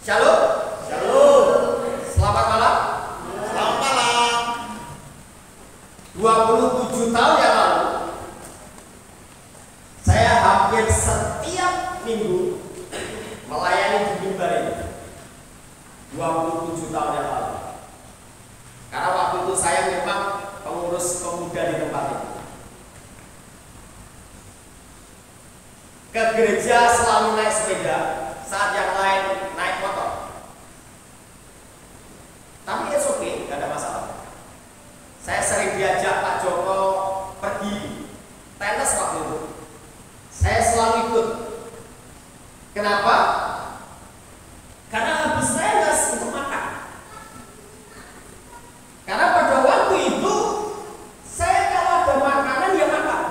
Shalom. Shalom. Selamat malam. Selamat malam. 27 tahun yang lalu, saya hampir setiap minggu melayani di mimbar ini. 27 tahun yang lalu. Karena waktu itu saya memang pengurus pemuda di tempat ini. Ke gereja selalu naik sepeda, saat yang lain naik motor. Tapi it's okay, gak ada masalah. Saya sering diajak Pak Joko pergi tenis waktu itu. Saya selalu ikut. Kenapa? Karena habis tenis untuk makan. Karena pada waktu itu saya kalau ada makanan ya makan.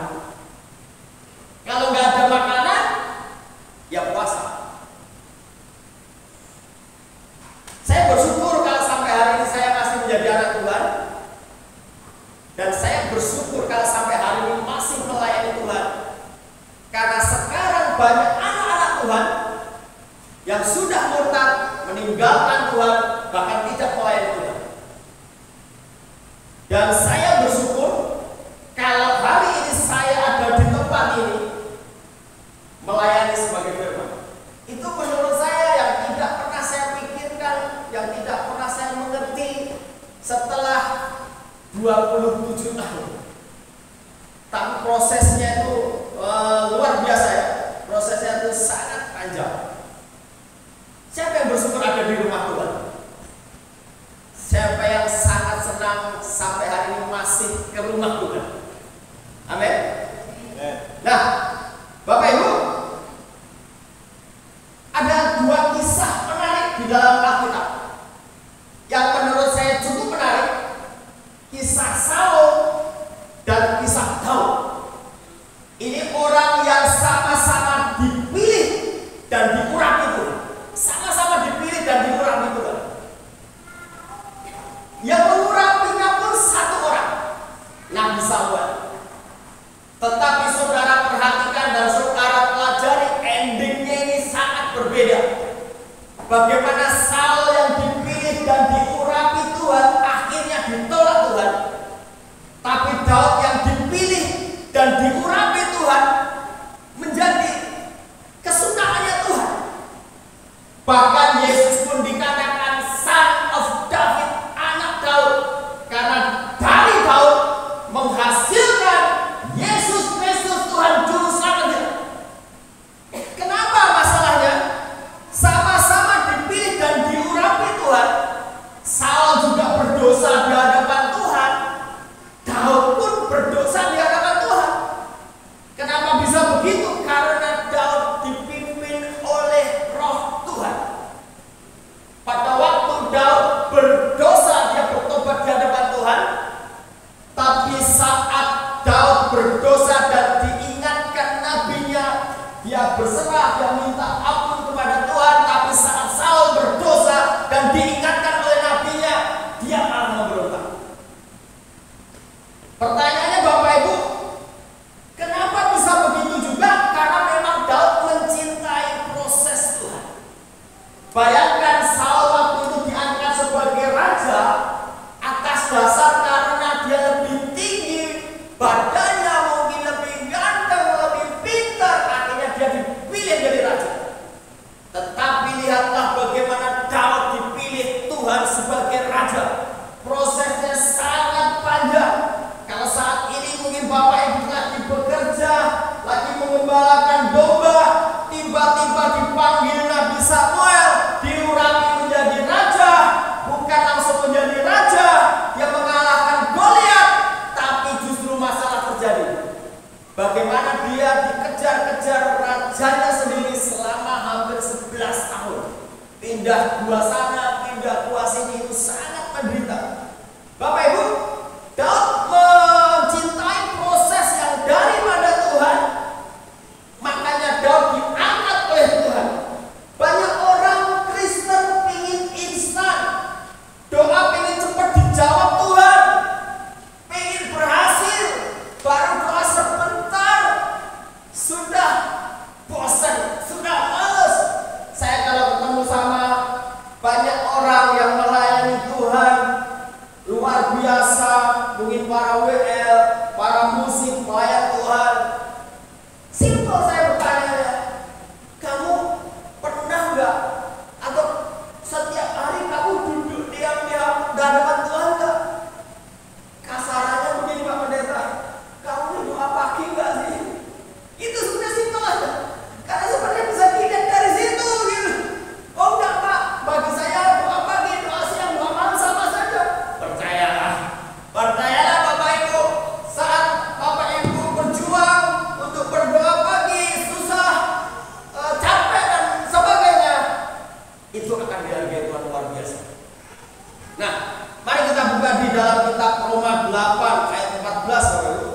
Kalau nggak ada makanan ya puasa. Saya bersyukur kalau sampai hari ini saya masih menjadi anak Tuhan. Dan saya bersyukur kalau sampai hari ini masih melayani Tuhan. Karena sekarang banyak anak-anak Tuhan yang sudah murtad, meninggalkan Tuhan, bahkan tidak melayani Tuhan. Dan saya bersyukur kalau hari ini saya ada di tempat ini melayani sebagai firman. Itu menurut saya yang tidak pernah saya pikirkan, yang tidak pernah saya mengerti setelah 27 tahun. Tapi prosesnya itu luar biasa ya. Prosesnya itu sangat panjang. Siapa yang bersyukur ada di rumah Tuhan? Siapa yang sangat senang sampai hari ini masih ke rumah Tuhan? Amin. Nah, Bapak Ibu, ada dua kisah menarik di dalam Alkitab yang menurut saya cukup menarik. Kisah Saul dan kisah Daud. Ini orang yang sama-sama dipilih dan diurapi Tuhan. Sama-sama dipilih dan diurapi Tuhan. Yang mengurapinya pun satu orang, Nabi Samuel. Tetapi saudara perhatikan dan saudara pelajari, endingnya ini sangat berbeda. Bagaimana Saul yang dipilih dan diurapi Tuhan akhirnya ditolak Tuhan. Tapi Daud yang dipilih dan diurapi Tuhan menjadi kesukaannya Tuhan. Bahkan Yesus pun dikatakan Son of David, anak Daud. Karena dari Daud menghasilkan Yesus Kristus Tuhan Juru Selamatnya. Kenapa masalahnya? Sama-sama dipilih dan diurapi Tuhan. Saul juga berdosa di hadapan Tuhan. Daud pun berdosa di hadapan Tuhan. Kenapa bisa begitu? Karena Daud dipimpin oleh Roh Tuhan. Pada waktu Daud berdosa, dia bertobat di hadapan Tuhan. Tapi saat Daud berdosa dan diingatkan nabinya, dia berserah, dia minta ampun kepada Tuhan. Tapi saat Saul berdosa dan diingatkan oleh nabinya, dia malah memberontak. Pertanyaannya Bapak Ibu, kenapa bisa begitu juga? Karena memang Daud mencintai proses Tuhan. Bayangkan Saul waktu itu diangkat sebagai raja atas dasar karena dia lebih tinggi, badannya mungkin lebih ganteng, lebih pintar, akhirnya dia dipilih jadi raja. Tetapi lihatlah bagaimana Daud dipilih Tuhan sebagai raja. Prosesnya sangat panjang. Kalau saat ini mungkin Bapak Ibu lagi bekerja, lagi mengembalakan domba, tiba-tiba dipanggil Nabi Samuel, diurapi menjadi raja. Bukan langsung menjadi raja yang mengalahkan Goliat, tapi justru masalah terjadi. Bagaimana dia dikejar-kejar rajanya sendiri selama hampir 11 tahun. Pindah gua sana, pindah gua sini, itu sangat menderita. Bapak Ibu, Daud mencintai proses yang daripada Tuhan. Makanya Daud diangkat oleh Tuhan. Banyak orang Kristen pingin instan. Doa pingin cepat dijawab Tuhan. Pingin berhasil. Baru doa sebentar sudah bosan, sudah males. Saya kalau ketemu sama dihargai Tuhan luar biasa. Nah, mari kita buka di dalam kitab Roma 8 ayat 14 Bapak Ibu.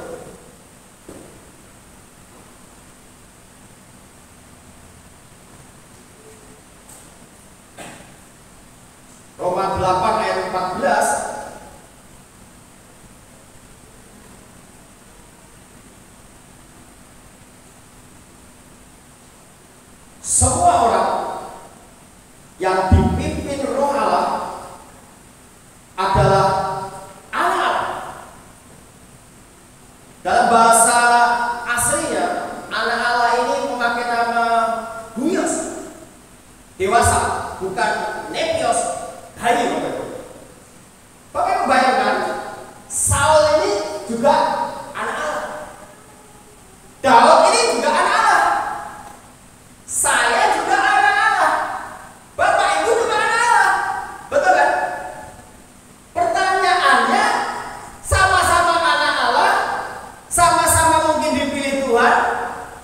Roma 8 ayat 14. Semua orang yang dipimpin Roh Allah adalah anak. Dalam bahasa aslinya, anak Allah ini memakai nama huios, dewasa, bukan nepios, bayi. Bapak Ibu bayangkan, Saul ini juga anak Allah, Daud ini juga anak Allah, saya juga anak Allah, Bapak Ibu juga anak Allah, betul kan? Pertanyaannya, sama-sama anak Allah, sama-sama mungkin dipilih Tuhan,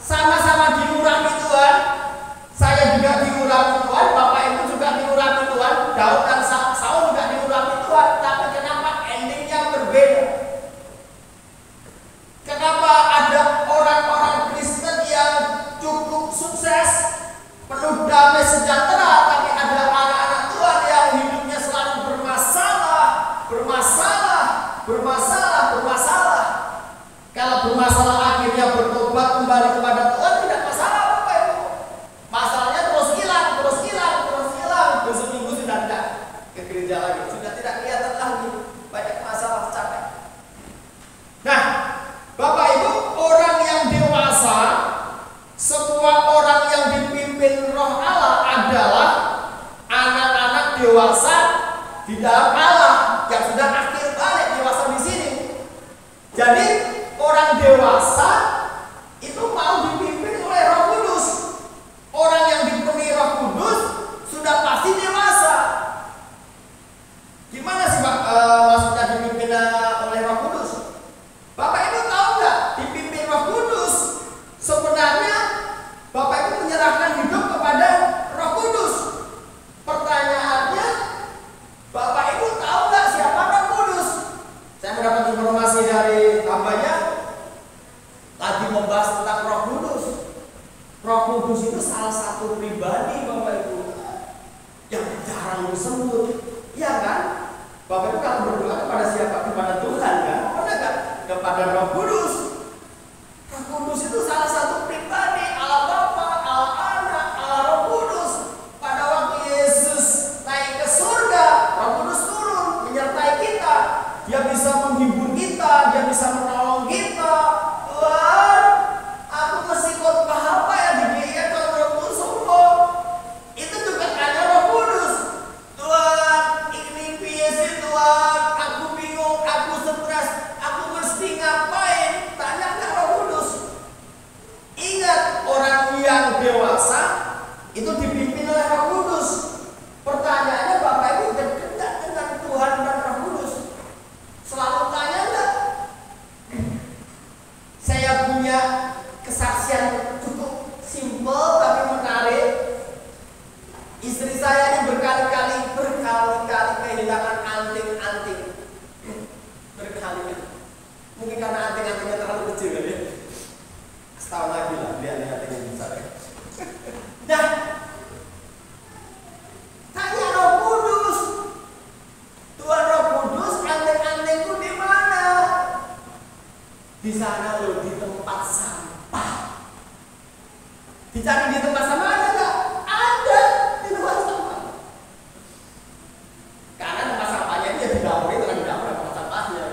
sama-sama diurapi Tuhan. Saya juga diurapi Tuhan, Bapak Ibu juga diurapi Tuhan, Daud dan Saul juga diurapi Tuhan. Tapi kenapa endingnya berbeda? Kenapa ada orang-orang Kristen yang cukup sukses, penuh damai sejahtera, tapi ada anak-anak Tuhan yang hidupnya selalu bermasalah? Kalau bermasalah akhirnya bertobat kembali kepada Tuhan, tidak masalah Bapak Ibu. Masalahnya terus hilang. Besok minggu sudah tidak ke gereja lagi, sudah tidak kelihatan lagi, banyak masalah, capek. Nah, Bapak Ibu, orang yang dewasa, semua orang yang dipimpin Roh Allah adalah anak-anak dewasa di dalam Allah yang sudah akhir balik dewasa di sini. Jadi orang dewasa itu mau dipimpin oleh Roh Kudus. Orang yang dipenuhi Roh Kudus sudah pasti dewasa. Gimana sih Pak maksudnya dipimpin oleh Roh Kudus? Bapak Ibu tahu nggak dipimpin Roh Kudus? Sebenarnya Bapak Ibu menyerahkan hidup kepada Roh Kudus. Pertanyaannya, Bapak Ibu tahu nggak siapa Roh Kudus? Saya mendapat informasi dari hambanya lagi membahas tentang Roh Kudus. Roh Kudus itu salah satu pribadi Bapak Ibu yang jarang disebut, ya kan? Bapak Ibu kalau berdoa kepada siapa? Kepada Tuhan kan? Benar kan? Kepada Roh Kudus. Roh Kudus itu salah satu pribadi, Allah Bapa, Allah Anak, Allah Roh Kudus. Pada waktu Yesus naik ke surga, Roh Kudus turun menyertai kita. Dia bisa menghibur kita, dia bisa menolong kita. Tuhan, aku mesti khotbah apa ya di gereja kalau Roh Kudus sombong? Itu juga hanya Roh Kudus. Tuhan, ini biasa Tuhan, aku bingung, aku stres, aku mesti ngapain? Tanyakan Roh Kudus. Ingat, orang yang dewasa itu dipimpin oleh Roh Kudus. Pertanyaannya, Bapak Ibu dekat nggak dengan Tuhan dan Roh Kudus? Selalu tanya nggak? Saya punya kesaksian cukup simpel tapi menarik. Istri saya ini berkali-kali kehilangan anting-anting. Berkali-kali. Mungkin karena anting-antingnya terlalu kecil kan ya. Setahun lagi lah dia anting yang besar. Nah, tanya Roh Kudus. Tuhan Roh Kudus, anting-antingku di mana? Di sana loh, di tempat sampah. Dicari di tempat sampah ada nggak? Ada di tempat sampah. Karena tempat sampahnya itu ya di dapur, itu kan di dapur tempat sampahnya.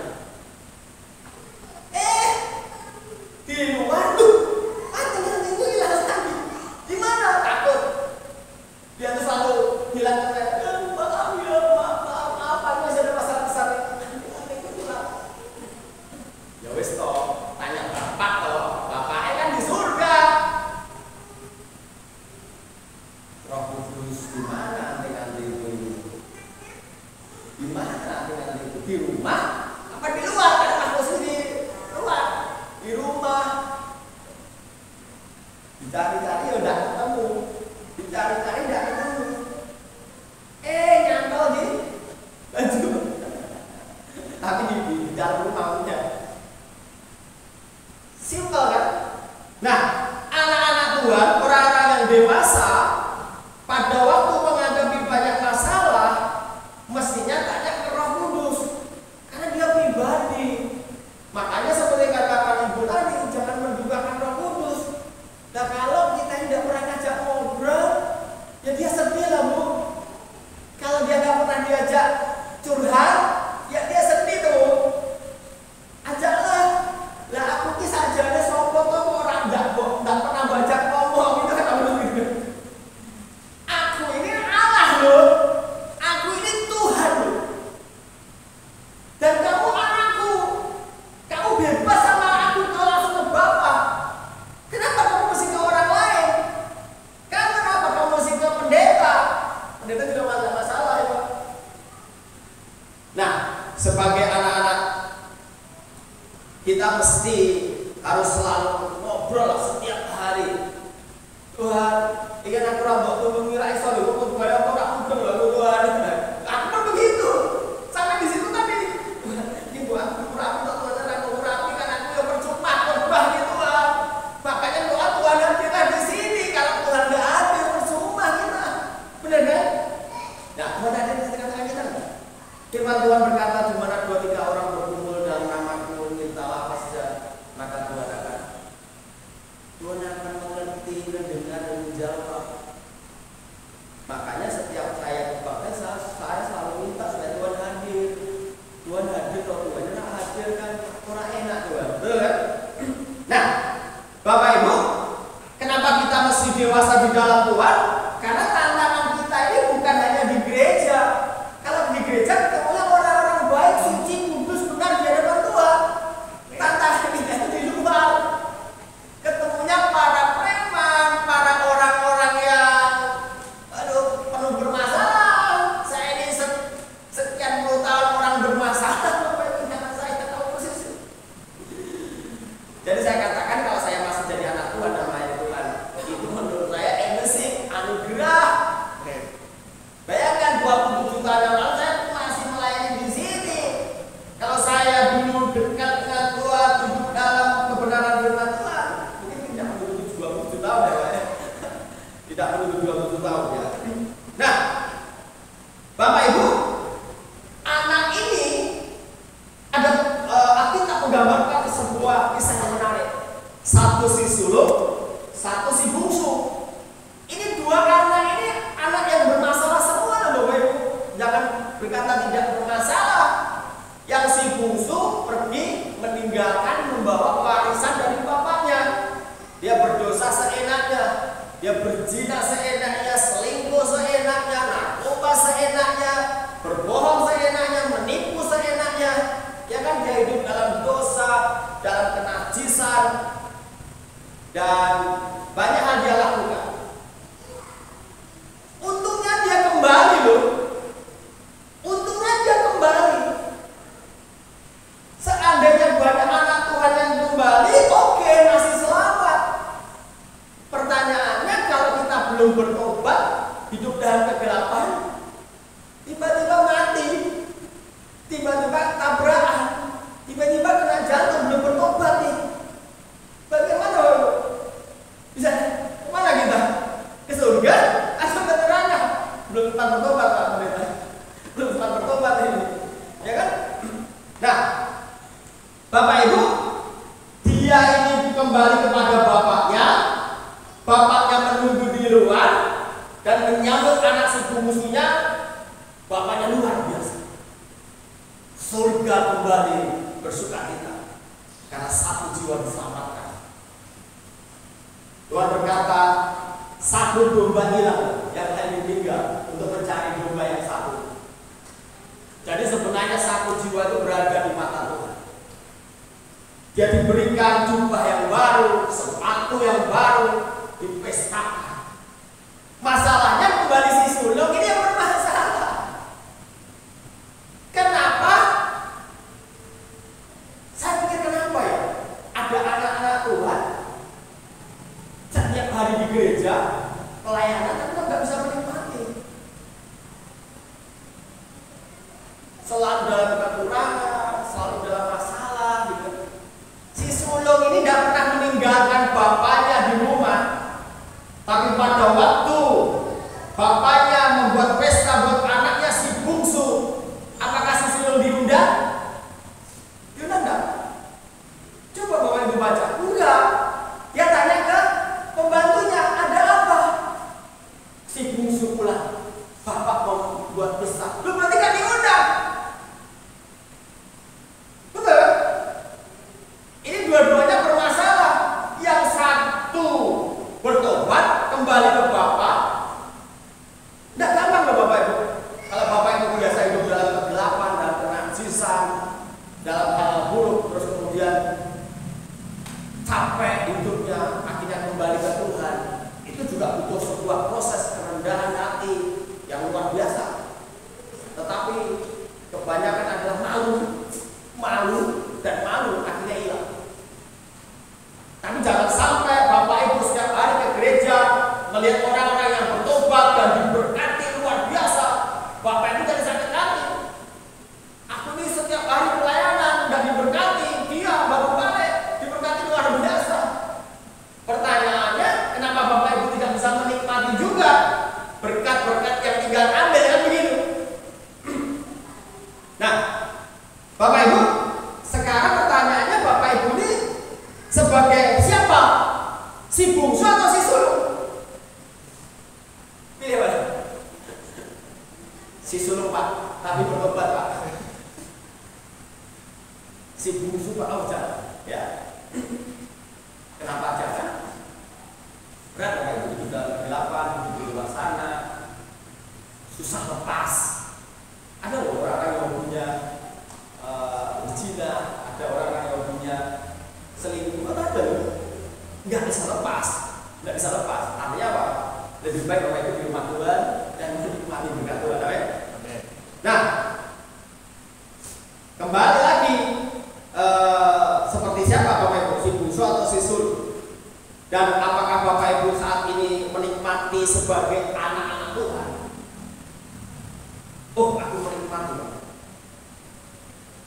Di luar tuh, anting-antingku hilang tadi. Di mana? Takut. Dia tuh selalu bilang ke saya, maaf, masih ada masalah besar. Anting-antingku hilang. Ya wes toh, tanya bapak toh, bapaknya kan di surga. Roh Kudus di mana anting-antingku? Di mana anting-antingku? Di rumah? Apa di luar? Karena aku sendiri luar. Di rumah. Dicari-cari ya udah ketemu. Dicari-cari udah ketemu. Nah, sebagai anak-anak kita mesti harus selalu ngobrol setiap hari. Tuhan, ingin aku rambut tuh mengira iso lho kok bayar kok tak mudeng lho Tuhan. Aku kan begitu. Sampai di situ tadi. Ibu aku rapi tak Tuhan, aku rapi kan aku yang percuma khotbah gitu Tuhan. Makanya doa Tuhan hadirlah di sini. Kalau Tuhan enggak hadir percuma kita. Benar kan? Nah, Tuhan ada di tengah-tengah kita. Firman Tuhan berkata, di mana 2-3 orang berkumpul dalam namaku, mintalah apa saja, maka Tuhan akan mengerti, mendengar dan menjawab. Makanya setiap saya berdoa, saya selalu minta supaya Tuhan hadir. Tuhan hadir, kalau Tuhan tidak hadir kan kurang enak Tuhan. Betul kan? Nah, Bapak Ibu, kenapa kita mesti dewasa di dalam Tuhan? Karena tantangan kita ini bukan hanya di gereja. Kalau di gereja ketemunya orang-orang baik, suci, kudus, benar di hadapan Tuhan. Tantangan kita itu di luar. Ketemunya para preman, para orang-orang yang penuh bermasalah. Saya ini sekian puluh tahun orang bermasalah. Saya tahu persis. Jadi saya katakan kalau saya masih jadi anak Tuhan dan melayani Tuhan, itu menurut saya emisi anugerah. Bayangkan 27 tahun yang lalu saya masih melayani di sini. Kalau saya dulu dekat dengan Tuhan, duduk dalam kebenaran firman Tuhan, mungkin tidak menuju 27 tahun ya Pak. Tidak menuju 27 tahun ya. Nah, Bapak Ibu, anak ini ada Alkitab menggambarkan sebuah kisah yang menarik. Satu si sulung, satu si bungsu. Ini dua anak ini anak yang bermasalah semua, Bapak Ibu. Jangan berkata tidak bermasalah. Yang si bungsu pergi meninggalkan membawa warisan dari bapaknya. Dia berdosa seenaknya, dia berzina seenaknya, selingkuh seenaknya, narkoba seenaknya, berbohong seenaknya, menipu seenaknya. Ya kan, dia hidup dalam dosa, dalam kenajisan, dan banyak hal dia lakukan. Untungnya dia kembali loh. Untungnya dia kembali. Seandainya banyak anak Tuhan yang kembali, oke, masih selamat. Pertanyaannya, kalau kita belum bertobat, hidup dalam kegelapan, tiba-tiba mati, tiba-tiba tabrakan, tiba-tiba kena jantung, belum bertobat nih. Bagaimana? Bisa kemana kita? Ke surga? Atau ke neraka? Belum sempat bertobat Pak Pendeta. Belum sempat bertobat ini, ya kan? Nah, Bapak Ibu, dia ini kembali kepada bapaknya. Bapaknya menunggu di luar dan menyambut anak si bungsunya. Bapaknya luar biasa. Surga kembali bersukacita karena satu jiwa diselamatkan. Tuhan berkata, satu domba hilang, yang lain meninggal untuk mencari domba yang satu. Jadi sebenarnya satu jiwa itu berharga di mata Tuhan. Dia diberikan jubah yang baru, sepatu yang baru, dipestakan. Masalahnya kembali si sulung ini yang bermasalah. Kenapa? Saya pikir kenapa ya? Ada anak-anak Tuhan setiap hari di gereja pelayanan, tapi nggak bisa menikmati. Selalu dalam kekurangan, selalu dalam masalah gitu. Si sulung ini tidak pernah meninggalkan bapaknya di rumah. Tapi pada waktu bapaknya membuat pesta buat anaknya si bungsu, apakah si sulung diundang? Diundang enggak? Coba Bapak Ibu baca. Enggak. Dia tanya ke pembantunya, ada apa? Si bungsu pulang. Bapak mau buat pesta. Lu berarti kan diundang. Betul? Ini dua-duanya bermasalah. Yang satu bertobat, kembali ke Bapak. Tidak gampang loh Bapak Ibu. Kalau Bapak Ibu biasa hidup dalam kegelapan, dalam kenajisan, dalam hal buruk, terus kemudian capek hidupnya, akhirnya kembali ke Tuhan, itu juga butuh sebuah proses kerendahan hati yang luar biasa. Si sulung Pak, tapi bertobat Pak. Si bungsu Pak, oh jangan, ya. Kenapa jangan? Berat Pak itu juga kegelapan, di luar sana, susah lepas. Ada loh orang yang punya berzina, ada orang yang punya selingkuh, ada loh. Nggak bisa lepas, nggak bisa lepas. Artinya apa? Lebih baik Bapak Ibu di rumah Tuhan dan menikmati berkat Tuhan. Nah, kembali lagi seperti siapa Bapak Ibu, si bungsu atau si sulung? Dan apakah Bapak Ibu saat ini menikmati sebagai anak-anak Tuhan? Oh, aku menikmati.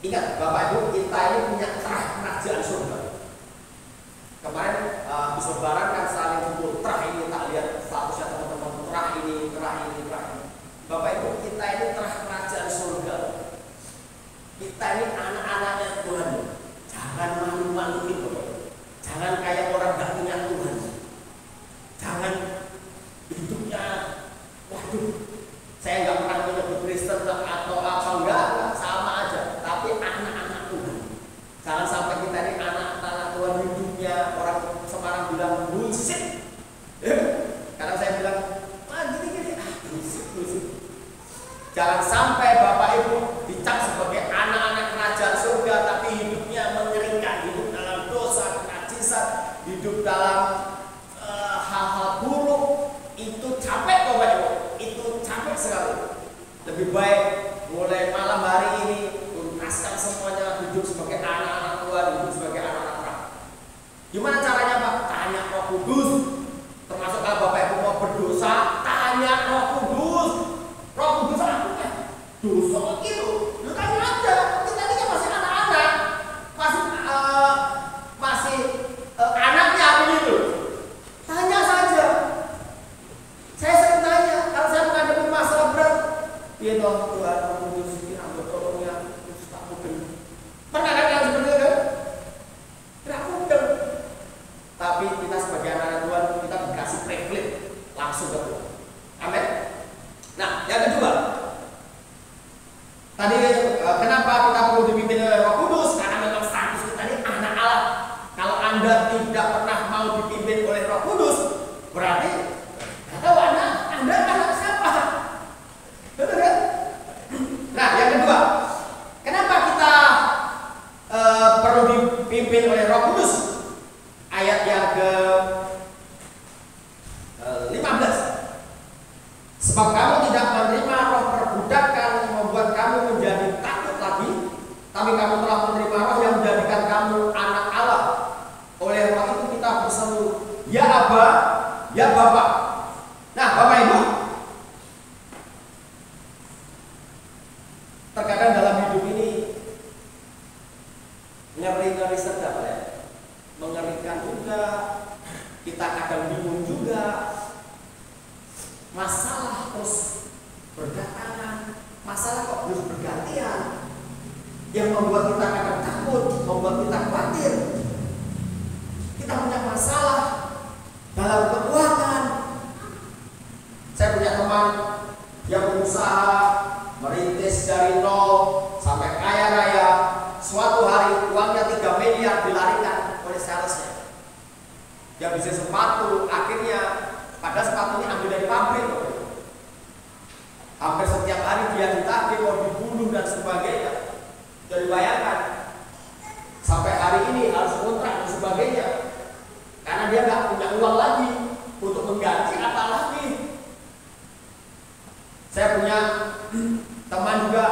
Ingat Bapak Ibu, kita ini punya terah kerajaan surga. Kemarin habis lebaran kan saling kumpul terah ini, tak lihat statusnya teman-teman, terah ini. Bapak Ibu, kita ini terah kerajaan surga. Kita ini anak-anaknya Tuhan. Jangan malu-maluin Bapak Ibu. Jangan kayak orang gak punya Tuhan. Jangan hidupnya, waduh, saya nggak pernah menyebut Kristen atau apa, enggak, sama aja. Tapi anak-anak Tuhan. Jangan sampai kita ini anak-anak Tuhan hidupnya orang Semarang bilang bullshit. Karena saya bilang, gini, bullshit. Jangan sampai Bapak Ibu dicap sebagai anak-anak kerajaan surga, tapi hidupnya mengerikan, hidup dalam dosa, kenajisan, hidup dalam hal-hal buruk. Itu capek Bapak Ibu, itu capek sekali. Lebih baik mulai malam hari ini tuntaskan semuanya, hidup sebagai anak-anak Tuhan, hidup sebagai anak-anak terang. Gimana caranya Pak? Tanya Roh Kudus. Termasuk kalau Bapak Ibu mau berdosa, tanya Roh Kudus. Roh Kudus apa? Dosa itu, lu tanya aja. Kita ini kan masih anak-anak, masih anaknya begitu. Tanya saja. Saya sering tanya, kalau saya menghadapi masalah berat, ya toh Tuhan Roh Kudus ini ambil tolongnya, terus tak mungkin. Pernah kan yang seperti itu? Tidak mungkin. Tapi kita sebagai anak Tuhan, kita dikasih privilege langsung ke Tuhan. Amin. Nah, yang kedua, tadi kenapa kita perlu dipimpin oleh Roh Kudus? Karena memang status kita ini anak Allah. Kalau Anda tidak pernah mau dipimpin oleh Roh Kudus, berarti atau Anda anak siapa? Betul kan? Nah, yang kedua, kenapa kita perlu dipimpin oleh Roh Kudus? Ayat yang ke 15. Sebab kamu tidak menerima roh perbudakan yang membuat kamu menjadi takut lagi, tapi kamu telah menerima roh yang menjadikan kamu anak Allah. Oleh roh itu kita berseru, ya Aba, ya Bapa. Nah, Bapak Ibu, terkadang dalam hidup ini ngeri-ngeri sedap ya, mengerikan juga, kita kadang bingung juga. Masalah terus berdatangan, masalah kok terus bergantian, yang membuat kita kadang takut, membuat kita khawatir. Kita punya masalah dalam keuangan. Saya punya teman yang berusaha merintis dari nol sampai kaya raya. Suatu hari uangnya 3 miliar dilarikan oleh salesnya. Dia bisnis sepatu, akhirnya padahal sepatunya ambil dari pabrik. Hampir setiap hari dia ditagih, mau dibunuh dan sebagainya. Jadi bayangkan, sampai hari ini harus kontrak dan sebagainya. Karena dia nggak punya uang lagi untuk mengganti apa lagi. Saya punya teman juga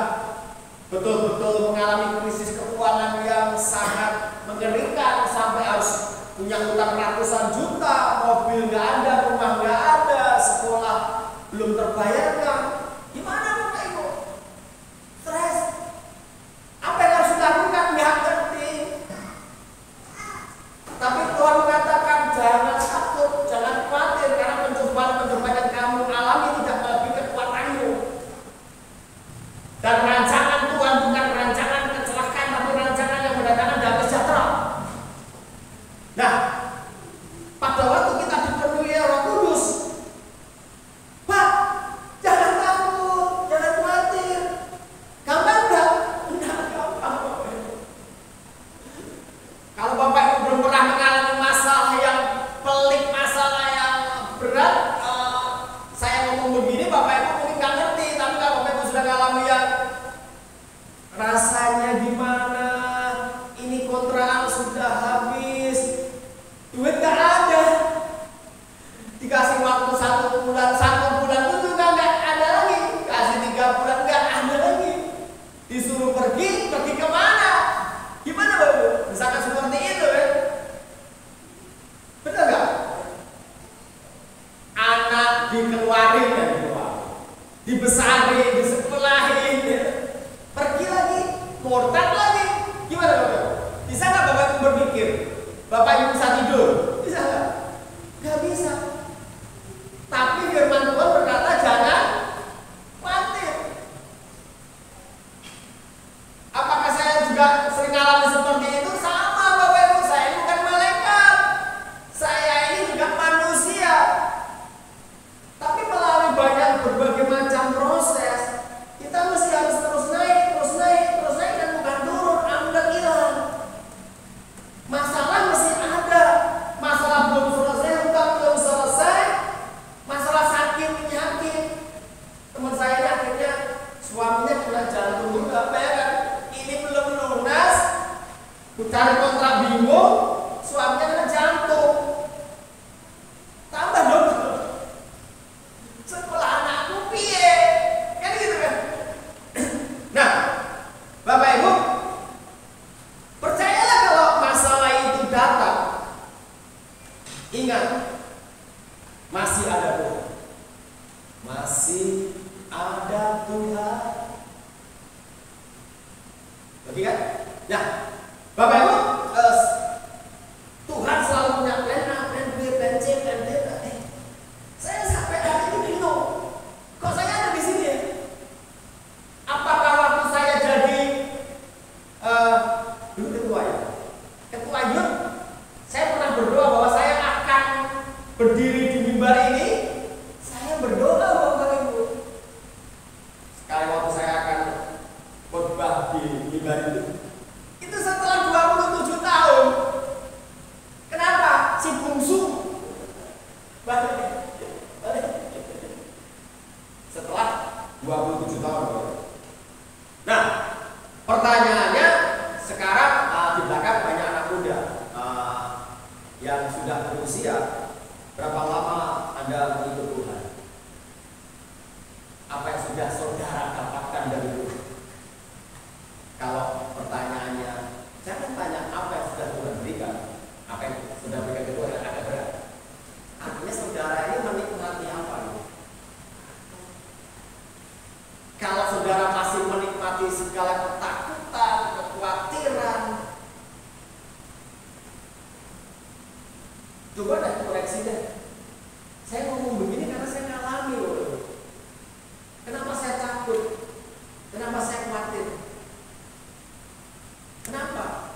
betul-betul mengalami krisis keuangan yang sangat mengerikan, sampai harus punya utang ratusan juta, mobil nggak ada, rumah nggak ada, sekolah belum terbayarkan. Gimana Bapak Ibu? Stres. Apa yang harus dilakukan? Nggak ngerti. Tapi Tuhan mengatakan jangan takut, jangan khawatir, karena pencobaan yang kamu alami tidak melebihi kekuatanmu. Dan rancangan Tuhan bukan rancangan kecelakaan, tapi rancangan yang mendatangkan damai sejahtera. Nah, pada waktu kita dipenuhi Roh Kudus, Pak, jangan takut, jangan khawatir. malam yang rasanya gimana, ini kontrakan sudah habis, duit gak ada, dikasih waktu 1 bulan, 1 bulan itu juga gak ada lagi, kasih 3 bulan gak ada lagi, disuruh pergi kemana? Gimana Bapak? Misalkan seperti itu kan? Betul gak? Anak dikeluarin dari rumah, dibesarin, disekolahin, pergi lagi, murtad lagi. Gimana Bapak? Bisa nggak Bapak Ibu berpikir? Bapak Ibu bisa tidur? Bisa nggak? Nggak bisa. Tapi firman Tuhan berkata jangan khawatir. Apakah saya juga sering alami seperti itu? Sama Bapak Ibu, saya ini bukan malaikat. Saya ini juga manusia. Tapi melalui berbagai macam proses, kita mesti harus terus naik dan bukan turun, ambil hilang. Masalah masih ada, masalah belum selesai, hutang belum selesai, masalah sakit penyakit. Teman saya ini akhirnya suaminya kena jantung juga, ya kan? Ini belum lunas, cari kontrak bingung, suaminya kena jantung. Tambah dong. Sekolah anakku piye? Kan gitu kan? Nah, Bapak Ibu, percayalah kalau masalah itu datang, ingat, masih ada Tuhan. Masih ada Tuhan. Oke kan? Nah, Bapak Ibu, Tuhan selalu punya plan A, plan B, plan C, plan D. Saya sampai hari ini bingung. Kok saya ada di sini ya? Apakah waktu saya jadi dulu ketua youth, saya pernah berdoa bahwa saya akan berdiri di mimbar ini. Saya berdoa Bapak Ibu. Sekali waktu saya akan khotbah di mimbar itu setelah 27 tahun. Kenapa? Si bungsu balik. Setelah 27 tahun. Nah, pertanyaannya sekarang di belakang banyak anak muda yang sudah berusia. Berapa lama Anda mengikut Tuhan? Apa yang sudah saudara dapatkan dari Tuhan? Kalau pertanyaannya, jangan tanya apa yang sudah Tuhan berikan. Apa yang sudah berikan itu ada berat. Artinya saudara ini menikmati apa? Kalau saudara masih menikmati segala ketakutan, kekhawatiran, coba deh koreksi deh. Saya ngomong begini karena saya ngalami loh. Kenapa saya takut? Kenapa saya khawatir? Kenapa?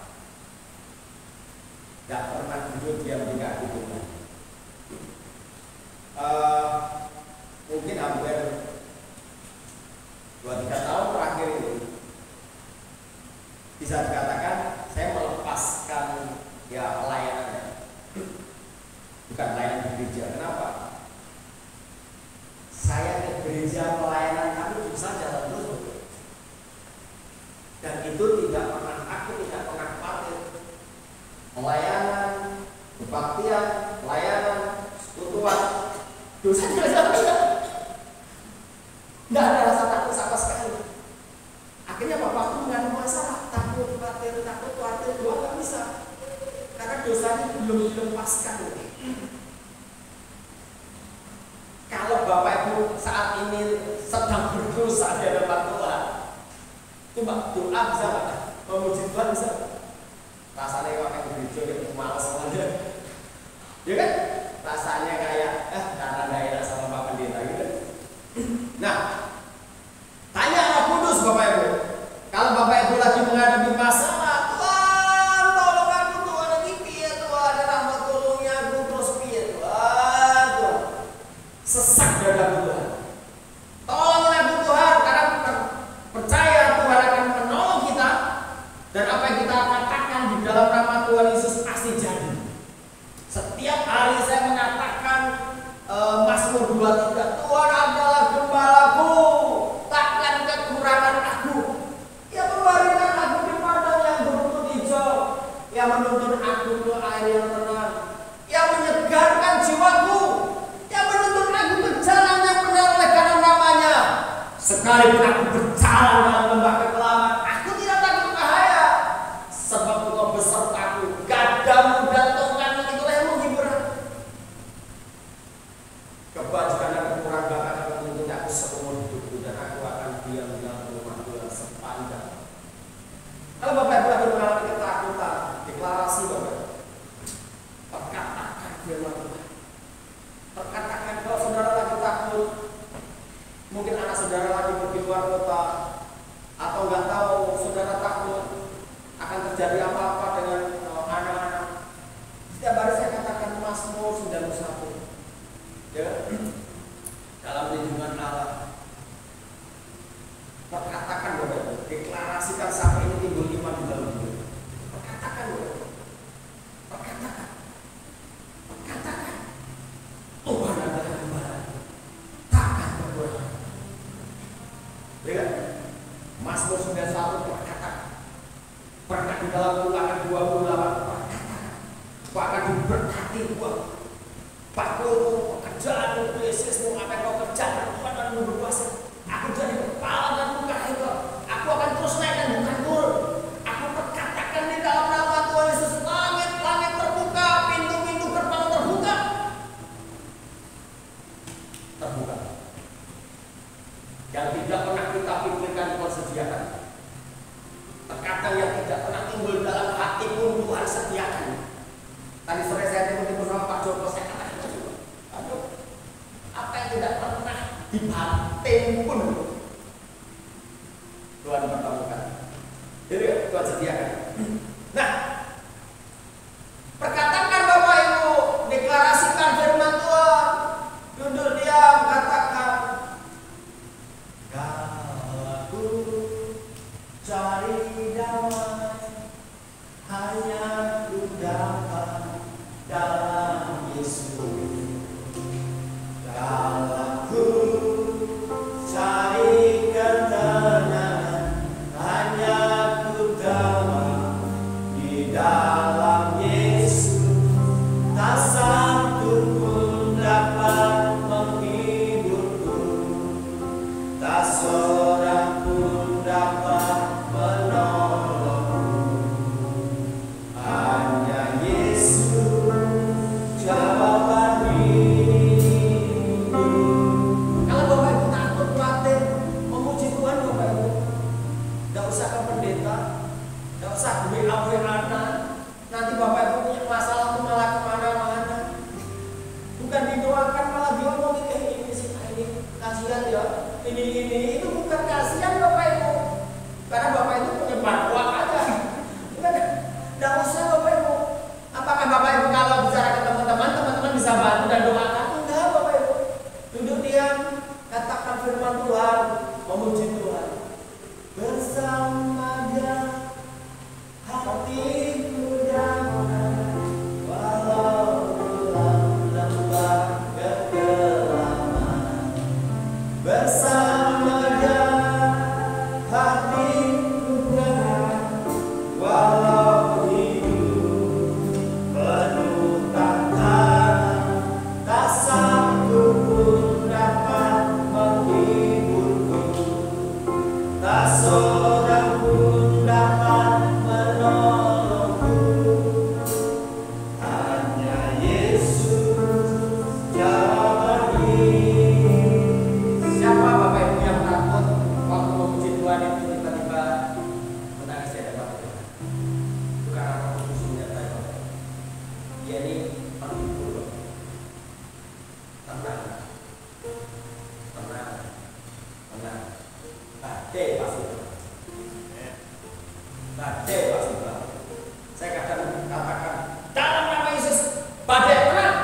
Gak pernah jujur diam di kaki Tuhan. Mungkin hampir 2-3 tahun terakhir ini bisa dikatakan saya melepaskan ya pelayanannya, bukan pelayanan di gereja. Kenapa? Saya ke gereja pelayanan kami bisa jalan terus, dan itu tidak pernah, aku tidak pernah khawatir. Pelayanan, kebaktian, pelayanan, sekutuan, dosa nggak ada rasa takut sama sekali. Akhirnya bapakku nggak ada masalah, takut khawatir, doa nggak bisa, karena dosanya belum dilepaskan. Kalau Bapak Ibu saat ini sedang berdosa di hadapan Tuhan, coba doa bisa nggak? Memuji Tuhan bisa nggak? Rasanya kalau yang gereja itu malas aja, ya kan? Rasanya kayak karena nggak enak sama Pak Pendeta gitu. Nah, tanya Roh Kudus Bapak Ibu. Kalau Bapak Ibu lagi menghadapi masalah, Tuhan tolong aku, Tuhan lagi piye, Tuhan ada rahmat tolongnya aku terus piye, Tuhan sesak dada Tuhan. Tolongin aku Tuhan, karena percaya Tuhan akan menolong kita, dan apa yang kita katakan di dalam nama Tuhan Yesus pasti jadi. Setiap hari saya mengatakan Mazmur 23, Tuhan adalah gembalaku, takkan kekurangan Sekalipun aku berjalan dalam lembah kekelaman, aku tidak takut bahaya, sebab Engkau besertaku. Gadamu dan tongkatmu itulah yang menghibur aku. Kebajikan dan kekurangan akan menuntut aku seumur hidupku, dan aku akan diam dalam rumah Tuhan sepanjang. Kalau Bapak Ibu lagi mengalami ketakutan, deklarasi Bapak, perkatakan firman Tuhan. Perkatakan. Kalau saudara lagi takut, mungkin anak saudara lagi pergi luar kota, atau nggak tahu saudara takut akan terjadi apa-apa dengan anak-anak. Setiap hari saya katakan Mazmur 91, ya, dalam lindungan Allah. Perkatakan Bapak Ibu, deklarasikan sampai ini timbul iman di dalam hidup. Perkatakan Bapak Ibu, perkatakan, perkatakan. Tuhan adalah gembala, takkan berkurang. Lihat, Mazmur 91 perkatakan. Pernah di dalam Ulangan 28 perkatakan. Bahkan diberkati buat pakulmu, pekerjaanmu, bisnismu, apa yang kau kerjakan, Tuhan akan berkuasa. Aku jadi kepala dan bukan ekor. Aku akan terus naik dan bukan turun. Aku perkatakan di dalam nama Tuhan Yesus, langit-langit terbuka, pintu-pintu gerbang terbuka. Terbuka. Yang tidak pernah kita pikirkan Tuhan sediakan. Terkadang yang tidak pernah timbul dalam hati pun Tuhan sediakan. Tadi sore saya timbul bersama Pak Joko, saya katakan juga, aduh, apa yang tidak pernah di batin pun Tuhan pertemukan. Jadi Tuhan sediakan. Nah, perkatakan Bapak Ibu, deklarasikan firman Tuhan. Duduk diam, katakan, kalau aku cari damai, hanya ku dapat dalam Yesus. Kalau aku cari ketenangan, hanya ku dapat di dalam Yesus. Tak satu pun dapat menghiburku, tak seorang pun dapat menolongku. Hanya Yesus jawaban hidup. Kalau Bapak Ibu takut khawatir memuji Tuhan, Bapak Ibu, tidak usah ke pendeta, tidak usah ke WA-WA. Nanti Bapak Ibu punya masalah itu malah kemana-mana. Bukan didoakan malah diomongin kayak ini sih, ini kasihan ya, ini itu bukan kasihan Bapak Ibu, karena Bapak Ibu punya bantuan aja. Tidak usah Bapak Ibu. Apakah Bapak Ibu kalau bicara ke teman-teman, teman-teman bisa bantu dan doakan? Enggak Bapak Ibu. Duduk diam, katakan firman Tuhan, memuji Tuhan. Bersama Dia hatiku damai, walau dalam lembah kekelaman. Bersama Dia hatiku damai, walau hidup penuh tantangan, tak satu pun dapat menghiburku, tak seorang pun dapat menolongku. Hanya Yesus jawaban hidup. Siapa Bapak Ibu yang takut waktu memuji Tuhan itu tiba-tiba menangis di hadapan Tuhan? Itu karena Roh Kudus menyertai Bapak Ibu. Dia ini penghibur. Tenang, tenang, tenang. Badai pasti berlalu. Badai pasti berlalu. Saya kadang katakan dalam nama Yesus, badai tenang.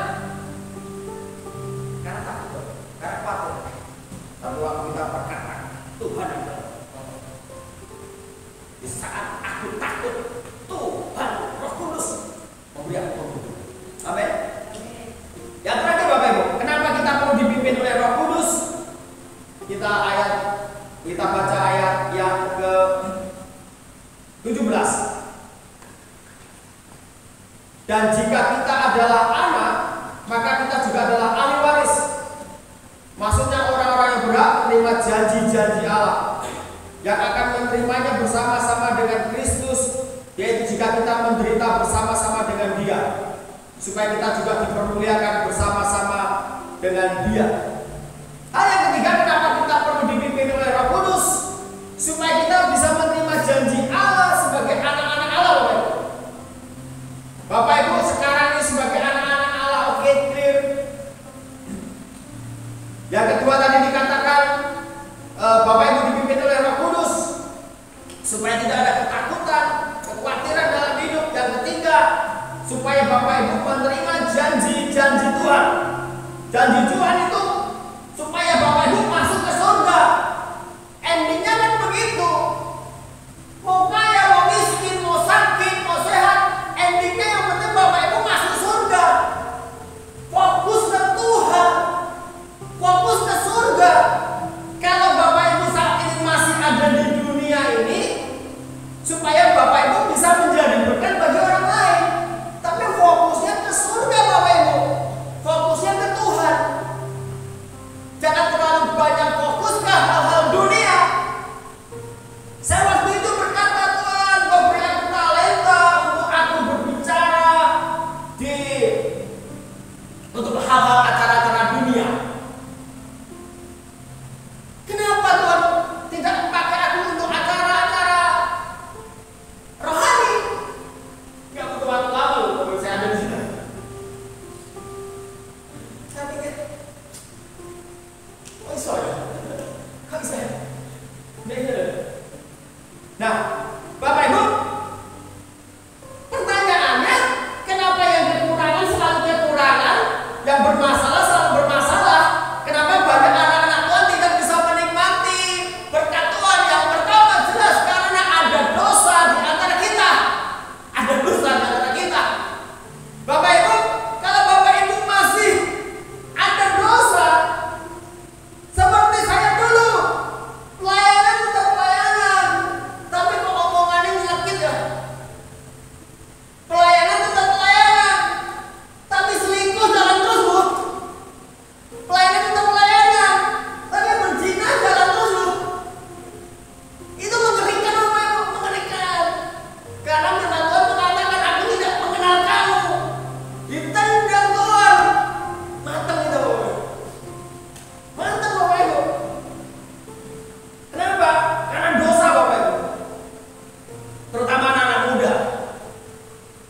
Karena takut, karena khawatir. Tapi waktu kita berkata, Tuhan adalah di saat aku takut, Tuhan Roh Kudus memberi aku penghidupan. Amin. Yang terakhir Bapak Ibu, kenapa kita perlu dipimpin oleh Roh Kudus? Kita baca ayat yang ke 17. Dan jika kita adalah anak, maka kita juga adalah ahli waris. Maksudnya orang-orang yang berhak menerima janji-janji Allah, yang akan menerimanya bersama-sama dengan Kristus, yaitu jika kita menderita bersama-sama dengan Dia, supaya kita juga dipermuliakan bersama-sama dengan Dia. Hal yang ketiga, kenapa kita perlu dipimpin oleh Roh Kudus? Supaya kita bisa menerima janji Allah sebagai anak-anak Allah. Bapak Ibu sekarang ini sebagai anak-anak Allah, oke, clear. Yang kedua tadi dikatakan Bapak Ibu dipimpin oleh Roh Kudus supaya tidak ada ketakutan, kekhawatiran dalam hidup. Yang ketiga, supaya Bapak Ibu menerima janji-janji Tuhan. Janji Tuhan itu supaya Bapak Ibu masuk ke surga. Endingnya kan begitu. Mau kaya, mau miskin, mau sakit, mau sehat, endingnya yang penting Bapak Ibu masuk surga. Fokus ke Tuhan, fokus ke surga. Kalau Bapak Ibu saat ini masih ada di dunia ini, supaya Bapak Ibu bisa menjadi berkat bagi orang lain. Tapi fokusnya ke surga Bapak Ibu, fokusnya ke Tuhan. Jangan terlalu banyak fokus ke hal-hal dunia. Saya waktu itu berkata, Tuhan, Kau beri aku talenta untuk aku berbicara untuk hal-hal acara-acara dunia. Kenapa Tuhan tidak pakai aku untuk acara-acara rohani? Gak butuh waktu lama loh kalau saya ada di sini. Saya pikir, kok bisa ya? Kok bisa ya? Nah, Bapak Ibu, pertanyaannya, kenapa yang kekurangan selalu kekurangan, yang bermasalah selalu bermasalah? Kenapa banyak anak-anak Tuhan tidak bisa menikmati berkat Tuhan? Yang pertama jelas karena ada dosa di antara kita. Ada dosa di antara kita. Bapak Ibu, kalau Bapak Ibu masih ada dosa, seperti saya dulu, pelayanan tetap pelayanan, tapi kok omongannya nyakit ya. Pelayanan tetap pelayanan, tapi selingkuh jalan terus Bu. Pelayanan tetap pelayanan, tapi berzina jalan terus Bu. Itu mengerikan Bapak Ibu, mengerikan. Karena firman Tuhan mengatakan, aku tidak mengenal kamu. Ditendang Tuhan. Matang itu Bapak Ibu. Matang Bapak Ibu. Kenapa? Karena dosa Bapak Ibu. Terutama anak-anak muda.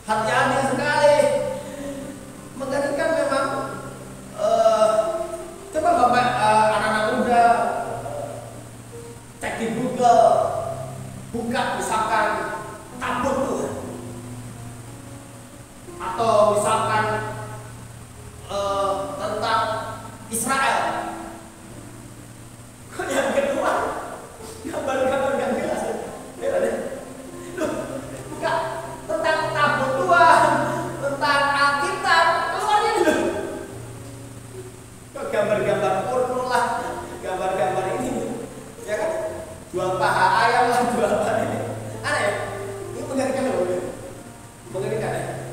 Hati-hati sekali. Mengerikan memang. Coba Bapak anak-anak muda cek di Google, buka misalkan tabut Tuhan, atau misalkan tentang Israel. Yang kedua, gambar-gambar gak jelas ya. Loh, buka tentang tabut Tuhan, tentang Alkitab, keluarnya dulu. Kok gambar-gambar porno lah, gambar-gambar ini, ya kan? Jual paha ayam lah, jual apa ini. Aneh ya? Ini mengerikan loh, mengerikan ya.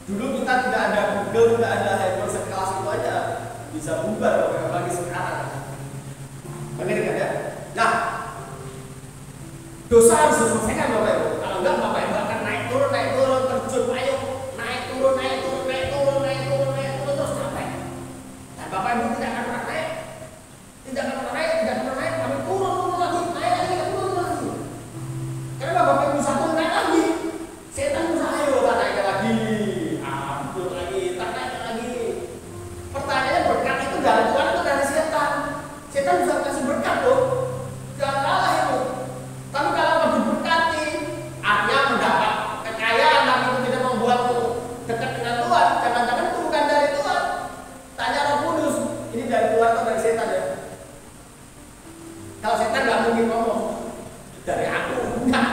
Dulu kita tidak ada Google, tidak ada handphone sekelas itu aja bisa bubar apalagi sekarang. Mengerikan ya. Nah, dosa harus diselesaikan Bapak Ibu. Kalau enggak Bapak Ibu akan naik turun terjun payung, naik turun terus sampai. Dan Bapak Ibu tidak akan pernah naik, tapi turun lagi, naik lagi, turun lagi. Kenapa Bapak Ibu satu naik lagi? Setan berusaha, ayo tak naik lagi, turun lagi, tak naik lagi. Pertanyaannya, berkat itu dari Tuhan atau dari setan? Setan bisa kasih berkat loh, jangan kalah itu. Tapi kalau mau diberkati, artinya mendapat kekayaan, tapi itu tidak membuatmu dekat dengan Tuhan. Jangan-jangan itu bukan dari Tuhan. Tanya Roh Kudus, ini dari Tuhan atau dari setan ya? Kalau setan nggak mungkin ngomong dari aku, enggak.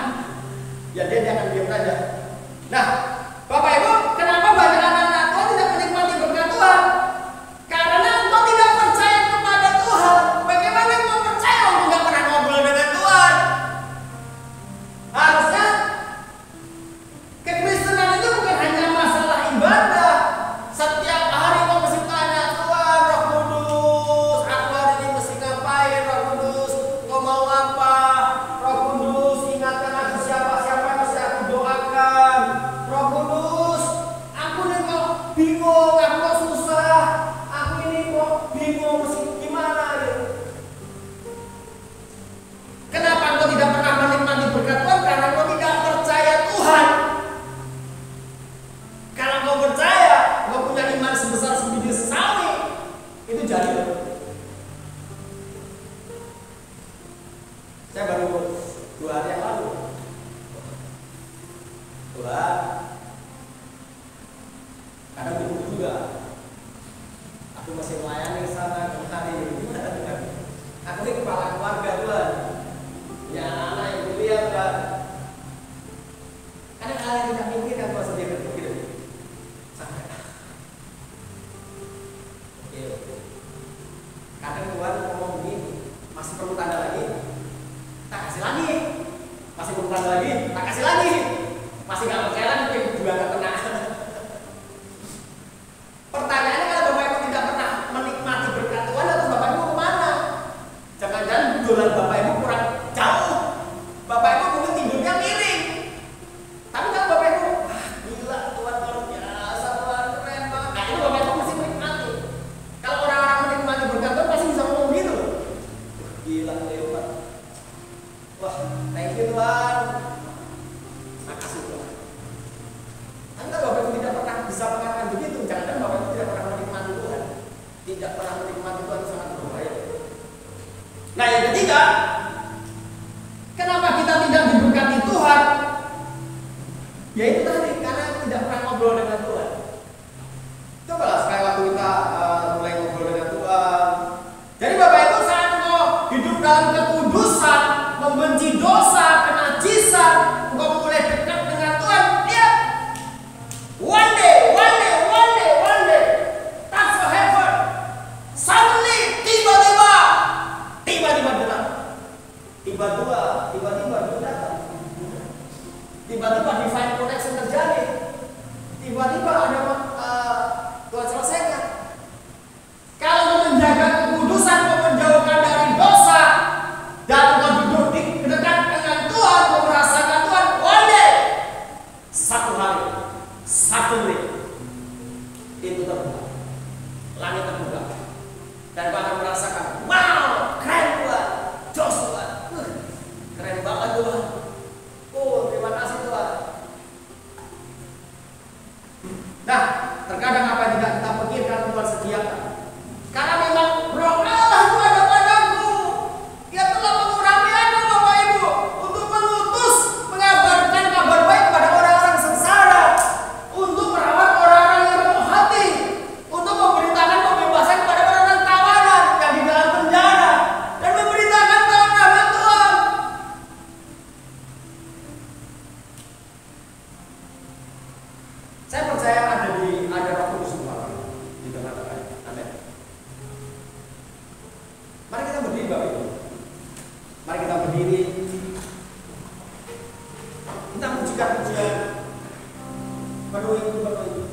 Ya dia akan diam saja. Nah, Bapak Ibu, kenapa banyak anak-anak Tuhan tidak menikmati berkat Tuhan? Karena engkau tidak percaya kepada Tuhan. Bagaimana engkau percaya engkau nggak pernah ngobrol dengan Tuhan? Harusnya kekristenan itu bukan hanya masalah ibadah. Setiap hari kau mesti tanya, Tuhan, Roh Kudus, aku hari ini Saya baru 2 hari yang lalu, Tuhan, kadang bingung juga. Aku masih melayani sana hari gimana Tuhan? Aku ini kepala keluarga Tuhan, ya anak yang kuliah Tuhan. Ada hal yang tidak mungkin aku sendiri begitu. Sampai. Oke. Kadang Tuhan ngomong begini, masih perlu tanda lagi, tak kasih lagi. Masih perlu tanda lagi, tak kasih lagi. Masih nggak percaya lagi, mungkin juga nggak kena. Pertanyaannya kalau Bapak Ibu tidak pernah menikmati berkat Tuhan, atau Bapak Ibu kemana? Jangan-jangan dolan Bapak Ibu kurang jauh. Bapak Ibu mungkin tidurnya miring. Tapi kalau Bapak Ibu, gila Tuhan luar biasa, Tuhan keren banget. Nah itu Bapak Ibu masih menikmati. Kalau orang-orang menikmati berkat Tuhan pasti bisa ngomong gitu. Gila Tuhan. Wah, thank you Tuhan. Makasih Tuhan. Tapi kalau Bapak Ibu tidak pernah bisa mengatakan begitu, jangan-jangan Bapak Ibu tidak pernah menikmati Tuhan. Tidak pernah menikmati Tuhan, sangat berbahaya. Nah yang ketiga, kenapa kita tidak diberkati Tuhan? Yaitu tadi, karena tidak pernah ngobrol dengan Tuhan. Cobalah sekali waktu kita mulai ngobrol dengan Tuhan. Jadi Bapak Ibu saat engkau hidup dalam kekudusan, membenci dosa, kenajisan, engkau mulai dekat dengan Tuhan, lihat. One day, touch the heaven. Suddenly, tiba-tiba datang. Tiba-tiba datang. Tiba-tiba divine connection terjadi. Tiba-tiba ada Tuhan selesaikan. Kalau menjaga kekudusan, menjauhkan dari dosa, dan kau duduk di dekat dengan Tuhan, kau merasakan Tuhan, one day, satu hari, suddenly, itu terbuka, langit terbuka, dan kau akan merasakan, wow, keren Tuhan, jos Tuhan, keren banget Tuhan. Oh, terima kasih Tuhan. Nah, terkadang apa yang tidak kita pikirkan Tuhan sediakan. Karena memang Roh Allah itu ada padaku. Ia telah mengurangi aku Bapak Ibu untuk mengutus, mengabarkan kabar baik kepada orang-orang sengsara, untuk merawat orang-orang yang lemah hati, untuk memberitakan pembebasan kepada orang-orang tawanan yang di dalam penjara, dan memberitakan kebenaran Tuhan. Saya percaya ada Roh Kudus di tengah-tengah. Amin. Mari kita berdiri Bapak Ibu. Mari kita berdiri. Kita pujikan pujian. Penuhi Bapak Ibu.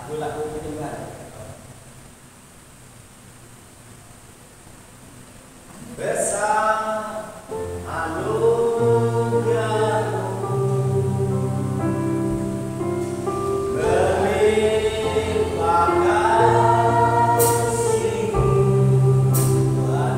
Lagu-lagu penyembahan. Besar anugerah-Mu, berlimpah kasih-Mu, Tuhan.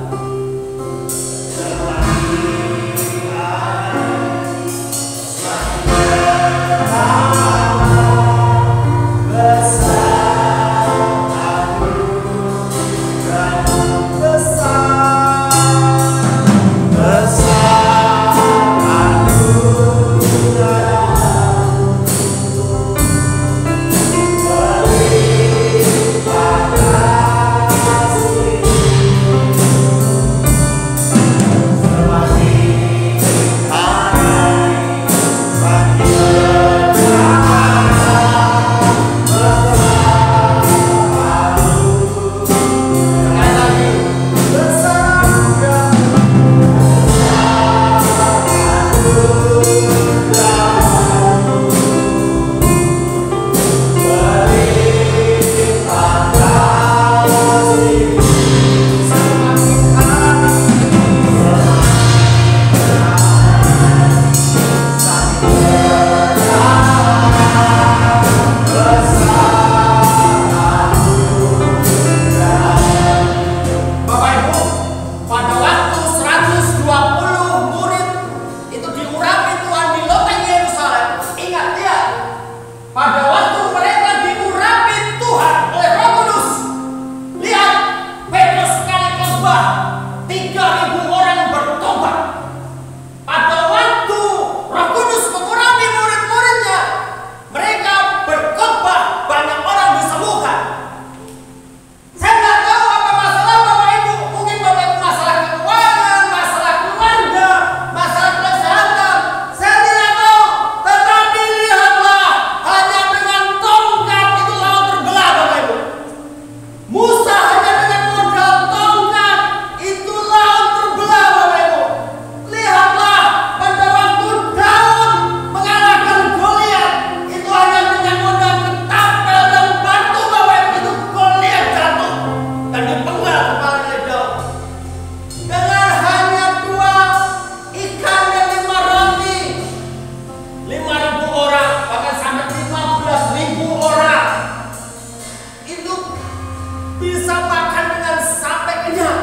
makan dengan sampai kenyang.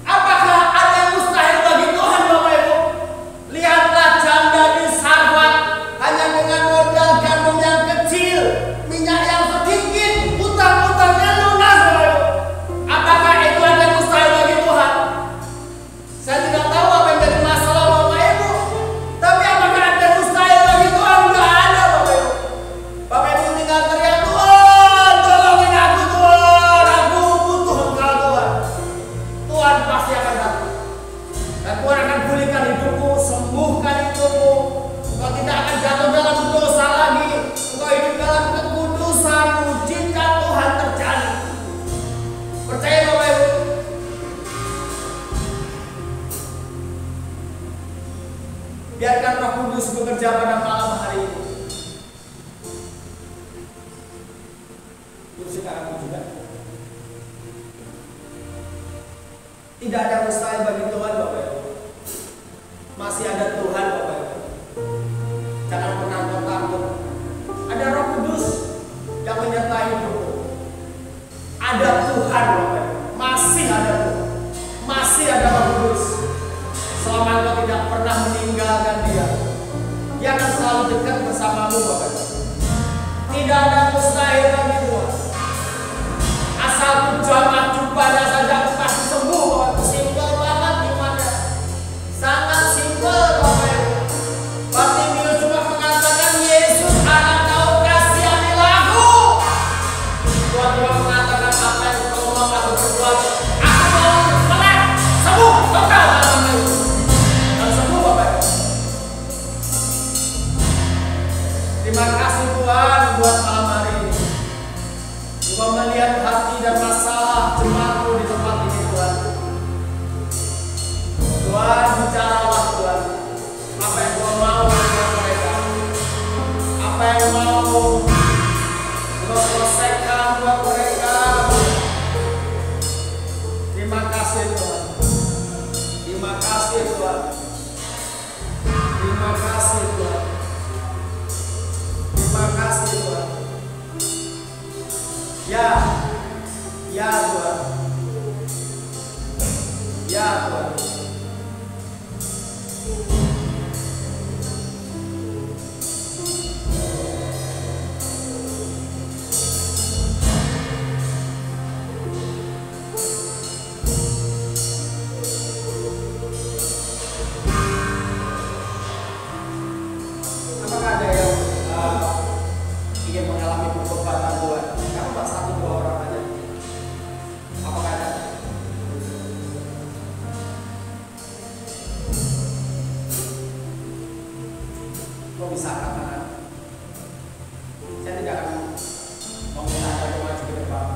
Apakah ada yang mustahil bagi Tuhan, Bapak Ibu? Lihatlah janda di Sarfat, hanya dengan modal gandum yang kecil, minyak yang sedikit, utang-utangnya lunas, Bapak Ibu. Apakah itu ada yang mustahil bagi Tuhan? Saya tidak tahu apa yang jadi masalah Bapak Ibu, tapi apakah ada yang mustahil bagi Tuhan? Tidak ada, Bapak Ibu. Bapak Ibu tinggal teriak, Tuhan, tolongin aku, Tuhan, aku butuh Engkau, Tuhan. Tuhan pasti akan datang. Dan Tuhan akan pulihkan hidupmu, sembuhkan hidupmu. Engkau tidak akan jatuh dalam dosa lagi. Engkau hidup dalam kekudusan, mujizat Tuhan terjadi. Percaya, Bapak Ibu? Biarkan Roh Kudus bekerja pada malam hari ini. Kursikan aku juga. Tidak ada mustahil bagi Tuhan, Bapak Ibu. Masih ada Tuhan, Bapak Ibu. Jangan pernah takut. Ada Roh Kudus yang menyertai hidupmu. Ada Tuhan, Bapak Ibu. Masih ada Tuhan. Masih ada Roh Kudus. Selama engkau tidak pernah meninggalkan Dia, Dia akan selalu dekat bersamamu, Bapak Ibu. Tidak ada mustahil bagi Tuhan. Asal ku jamaah jumpanya saja aku pasti sembuh, Bapak Ibu. Simpel banget imannya. Sangat simpel, Bapak Ibu. Bartimeus cuma mengatakan, Yesus, anak Kau kasihanilah aku. Tuhan cuma mengatakan, apa yang Kau mau aku berbuat? Aku mau melek, sembuh, total, Bapak Ibu. Dan sembuh, Bapak Ibu. Terima kasih Tuhan buat malam hari ini. Engkau melihat hati dan masalah jemaatmu di tempat ini, Tuhan. Tuhan, bicaralah, Tuhan. Apa yang Kau mau buat mereka? Apa yang mau Kau selesaikan buat mereka? Terima kasih, Tuhan. Terima kasih, Tuhan. Terima kasih, Tuhan. Terima kasih, Tuhan. Ya, ya Tuhan. Ya Tuhan. Apakah ada yang ingin mengalami pertobatan Tuhan? Kamu tak satu dua orang aja. Apakah ada? Kau bisa katakan? Saya tidak akan meminta Anda maju ke depan.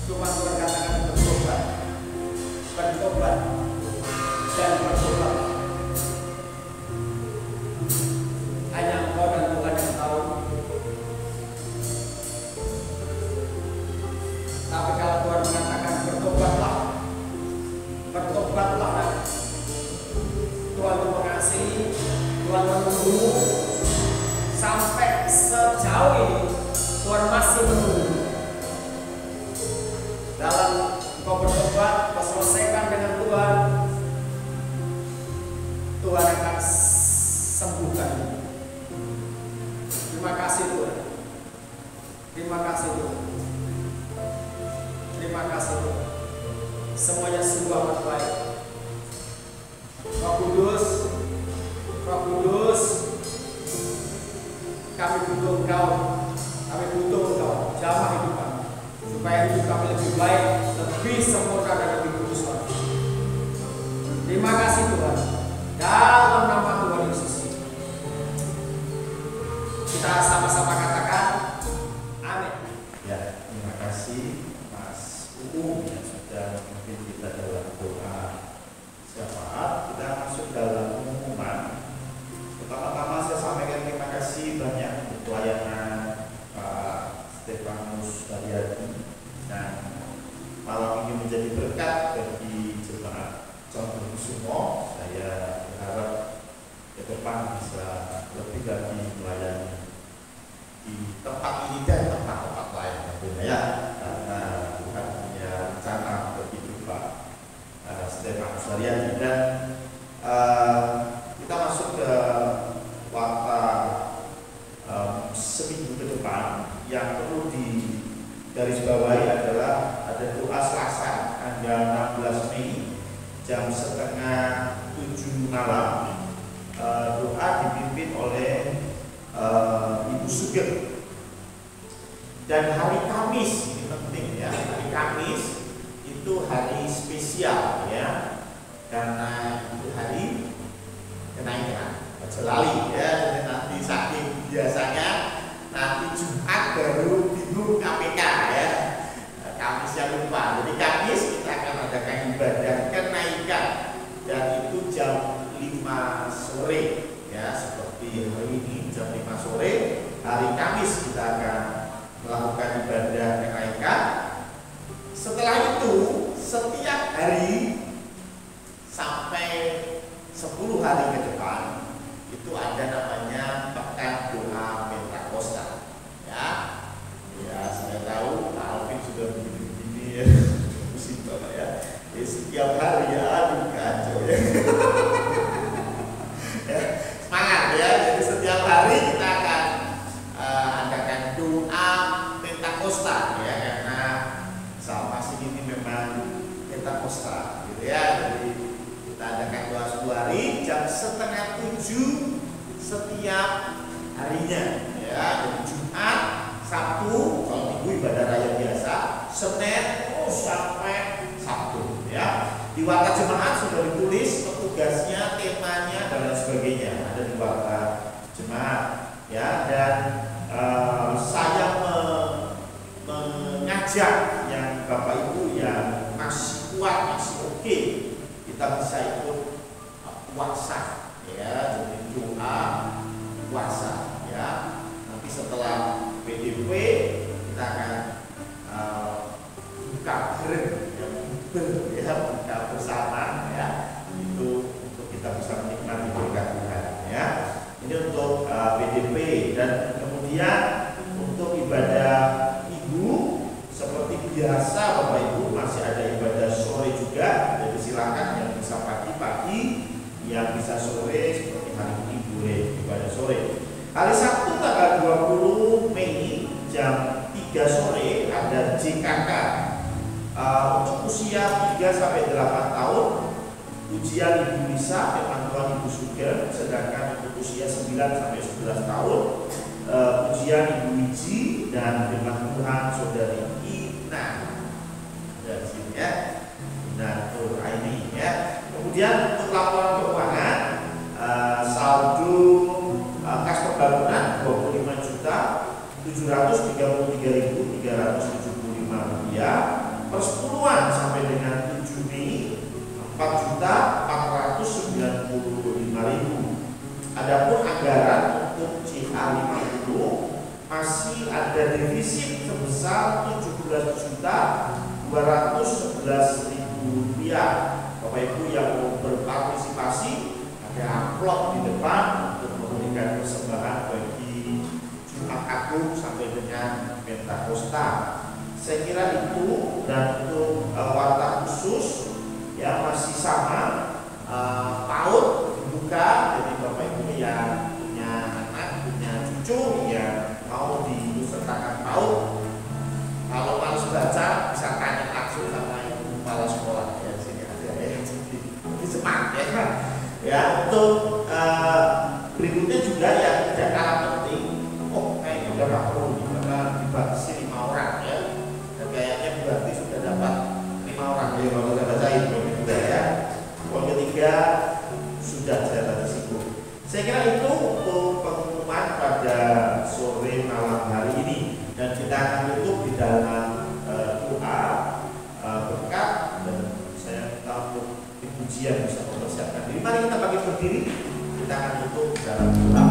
Cuma Tuhan katakan bertobat, bertobat, dan bertobat. Hanya Engkau dan Tuhan yang tahu. Tapi kalau Tuhan mengatakan bertobatlah, bertobatlah. Tuhan itu mengasihi, Tuhan menunggu sampai sejauh ini. Tuhan masih menunggu. Dalam Engkau bertobat, Kau selesaikan dengan Tuhan, Tuhan akan sembuhkan. Terima kasih Tuhan. Terima kasih Tuhan. Terima kasih Tuhan. Semuanya sungguh amat baik. Roh Kudus, Roh Kudus, kami butuh Engkau. Kami butuh Engkau. Jamah hidup kami, supaya hidup kami lebih baik, lebih sempurna dan lebih kudus lagi. Terima kasih Tuhan. Dalam nama Tuhan Yesus, kita sama-sama katakan amin. Ya, terima kasih Mas Uung yang sudah memimpin kita dalam doa syafaat. Kita masuk dalam pengumuman. Pertama-tama saya sampaikan terima kasih banyak untuk pelayanan Pak Stefanus Daryadi, dan malam ini menjadi berkat bagi jemaat Condongkusumo. Saya berharap ke depan bisa lebih lagi melayani yang perlu digarisbawahi adalah ada doa Selasa tanggal 16 Mei jam setengah 7 malam. Doa dipimpin oleh Ibu Sugeng. Dan hari Kamis, ini penting ya, hari Kamis itu hari spesial ya, karena itu hari kenaikan Jelali ya. Jadi nanti saking biasanya nanti Jumat baru bingung KPK ya, Kamisnya lupa. Jadi Kamis kita akan adakan ibadah kenaikan dan itu jam 5 sore ya, seperti hari ini jam 5 sore hari Kamis kita akan melakukan ibadah kenaikan. Setelah itu setiap hari sampai 10 hari ke depan itu ada namanya pekan doa Pentakosta ya. Ya saya tahu Pak Alvin sudah begini-begini ya, pusing Bapak ya. Jadi setiap hari ya, aduh kacau ya. Semangat ya. Jadi setiap hari kita akan adakan doa Pentakosta ya, karena Salmas ini memang Pentakosta gitu ya. Jadi kita adakan doa 10 hari jam setengah 7 setiap harinya ya. Jadi Jumat, Sabtu, kalau Minggu ibadah raya biasa, Senin sampai Sabtu ya. Di warta jemaat sudah ditulis petugasnya, temanya dan lain sebagainya, ada di warta jemaat ya. Dan saya mengajak yang Bapak Ibu yang masih kuat, masih oke, kita bisa ikut puasa ya. Jadi doa puasa ya. Nanti setelah PDP kita akan buka bareng ya, buka bersama ya. Itu untuk kita bisa menikmati berkat Tuhan ya. Ini untuk PDP. Dan kemudian untuk ibadah Ibu seperti biasa Bapak Ibu masih ada ibadah sore juga. Jadi silakan yang bisa pagi-pagi, yang bisa sore, seperti hari ini boleh ibadah sore. Hari Sabtu tanggal 20 Mei jam 3 sore ada JKK untuk usia 3 sampai 8 tahun. Ujian Ibu Lisa, firman Tuhan Ibu Sugeng. Sedangkan untuk usia 9 sampai 11 tahun ujian Ibu Wiji dan firman Tuhan Saudari Ina. Dari sini ya, Ina Nuraini ya. Kemudian untuk laporan keuangan saldo kas pembangunan 25.733.375 rupiah. Persepuluhan sampai dengan 7 Mei 4.495.000. Adapun anggaran untuk CA50 masih ada defisit sebesar 17.211.000 rupiah. Bapak Ibu yang mau berpartisipasi, ada amplop di depan untuk memberikan persembahan bagi Jumat Agung sampai dengan Pentakosta. Saya kira itu. Dan untuk warta khusus ya masih sama, PAUD dibuka. Jadi Bapak Ibu yang punya anak, punya cucu yang mau disertakan PAUD, kalau males baca bisa tanya langsung sama Ibu Kepala Sekolah ya. Sini ada ya, jadi semangat ya. Ya, untuk berikutnya juga yang tidak kalah penting, kayaknya udah gak perlu nih, karena dibatasi 5 orang ya. Dan kayaknya berarti sudah dapat 5 orang ya, kalau saya bacain juga ya. Poin ketiga sudah saya tadi singgung. Saya kira itu untuk pengumuman pada sore malam hari ini, dan kita akan tutup di dalam doa berkat. Dan saya minta untuk pujian bisa mempersiapkan diri. Mari kita bagi berdiri, kita akan tutup dalam doa.